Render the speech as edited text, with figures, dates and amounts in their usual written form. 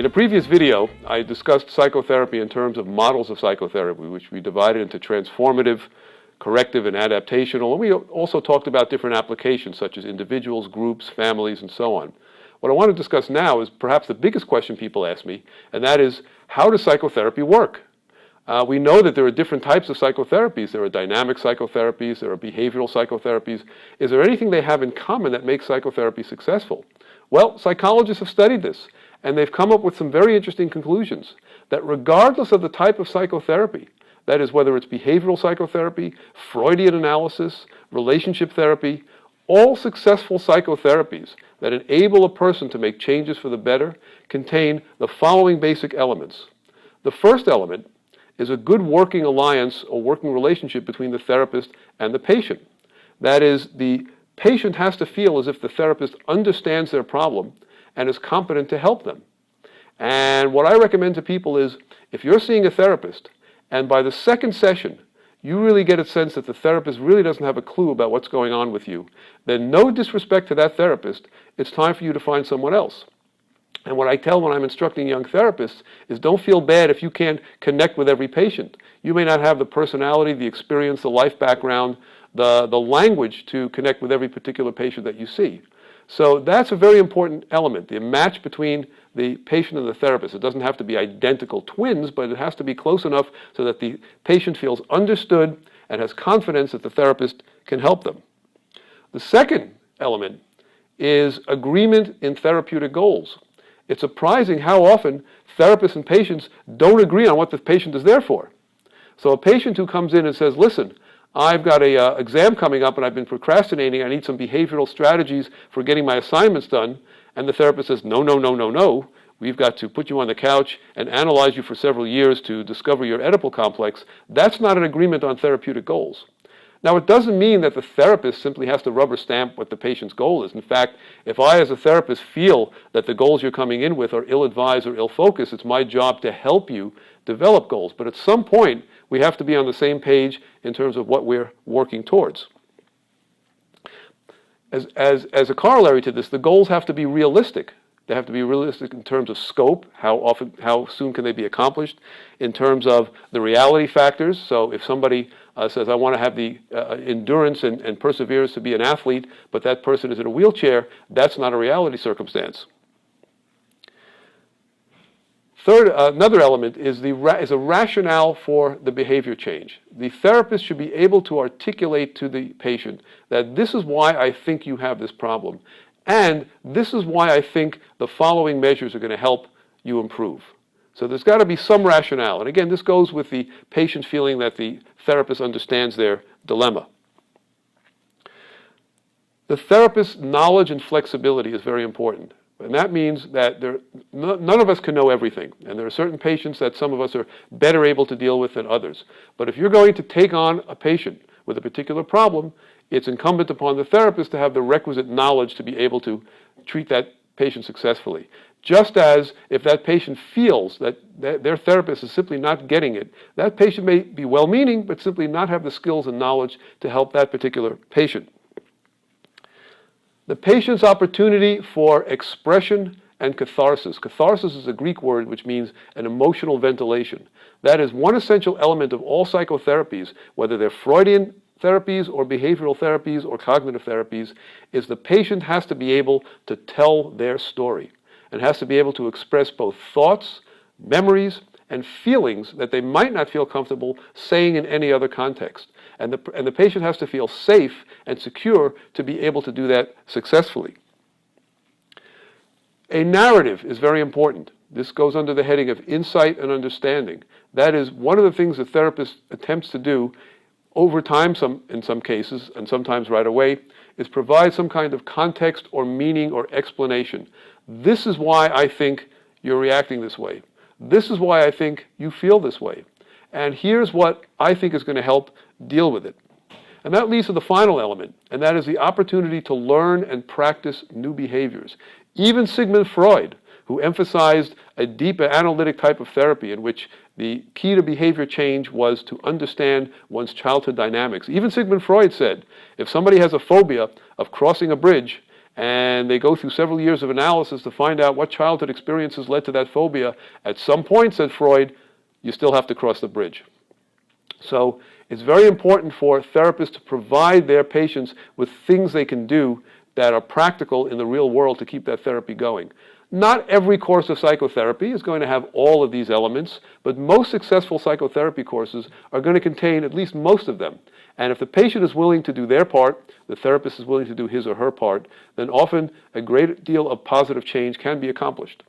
In a previous video, I discussed psychotherapy in terms of models of psychotherapy, which we divided into transformative, corrective, and adaptational. And we also talked about different applications, such as individuals, groups, families, and so on. What I want to discuss now is perhaps the biggest question people ask me, and that is, how does psychotherapy work? We know that there are different types of psychotherapies. There are dynamic psychotherapies, there are behavioral psychotherapies. Is there anything they have in common that makes psychotherapy successful? Well, psychologists have studied this, and they've come up with some very interesting conclusions, that regardless of the type of psychotherapy, that is, whether it's behavioral psychotherapy, Freudian analysis, relationship therapy, all successful psychotherapies that enable a person to make changes for the better contain the following basic elements. The first element is a good working alliance or working relationship between the therapist and the patient. That is, the patient has to feel as if the therapist understands their problem and is competent to help them. And what I recommend to people is, if you're seeing a therapist and by the second session you really get a sense that the therapist really doesn't have a clue about what's going on with you, then no disrespect to that therapist, it's time for you to find someone else. And what I tell when I'm instructing young therapists is, don't feel bad if you can't connect with every patient. You may not have the personality, the experience, the life background, the language to connect with every particular patient that you see. So that's a very important element, the match between the patient and the therapist. It doesn't have to be identical twins, but it has to be close enough so that the patient feels understood and has confidence that the therapist can help them. The second element is agreement in therapeutic goals. It's surprising how often therapists and patients don't agree on what the patient is there for. So a patient who comes in and says, listen, I've got an exam coming up and I've been procrastinating, I need some behavioral strategies for getting my assignments done, and the therapist says, no, we've got to put you on the couch and analyze you for several years to discover your Oedipal complex. That's not an agreement on therapeutic goals. Now, it doesn't mean that the therapist simply has to rubber stamp what the patient's goal is. In fact, if I as a therapist feel that the goals you're coming in with are ill-advised or ill-focused, it's my job to help you develop goals. But at some point, we have to be on the same page in terms of what we're working towards. As a corollary to this, the goals have to be realistic. They have to be realistic in terms of scope, how soon can they be accomplished, in terms of the reality factors. So if somebody says, I want to have the endurance and perseverance to be an athlete, but that person is in a wheelchair, that's not a reality circumstance. Third, another element is a rationale for the behavior change. The therapist should be able to articulate to the patient that this is why I think you have this problem, and this is why I think the following measures are going to help you improve. So there's got to be some rationale. And again, this goes with the patient feeling that the therapist understands their dilemma. The therapist's knowledge and flexibility is very important. And that means that none of us can know everything. And there are certain patients that some of us are better able to deal with than others. But if you're going to take on a patient with a particular problem, it's incumbent upon the therapist to have the requisite knowledge to be able to treat that patient successfully. Just as if that patient feels that their therapist is simply not getting it, that patient may be well-meaning, but simply not have the skills and knowledge to help that particular patient. The patient's opportunity for expression and catharsis. Catharsis is a Greek word which means an emotional ventilation. That is one essential element of all psychotherapies, whether they're Freudian therapies or behavioral therapies or cognitive therapies, is the patient has to be able to tell their story and has to be able to express both thoughts, memories, and feelings that they might not feel comfortable saying in any other context. And the patient has to feel safe and secure to be able to do that successfully. A narrative is very important. This goes under the heading of insight and understanding. That is one of the things the therapist attempts to do over time, in some cases, and sometimes right away, is provide some kind of context or meaning or explanation. This is why I think you're reacting this way. This is why I think you feel this way. And here's what I think is going to help deal with it. And that leads to the final element, and that is the opportunity to learn and practice new behaviors. Even Sigmund Freud, who emphasized a deep analytic type of therapy in which the key to behavior change was to understand one's childhood dynamics. Even Sigmund Freud said, if somebody has a phobia of crossing a bridge and they go through several years of analysis to find out what childhood experiences led to that phobia, at some point, said Freud, you still have to cross the bridge. So it's very important for therapists to provide their patients with things they can do that are practical in the real world to keep that therapy going. Not every course of psychotherapy is going to have all of these elements, but most successful psychotherapy courses are going to contain at least most of them. And if the patient is willing to do their part, the therapist is willing to do his or her part, then often a great deal of positive change can be accomplished.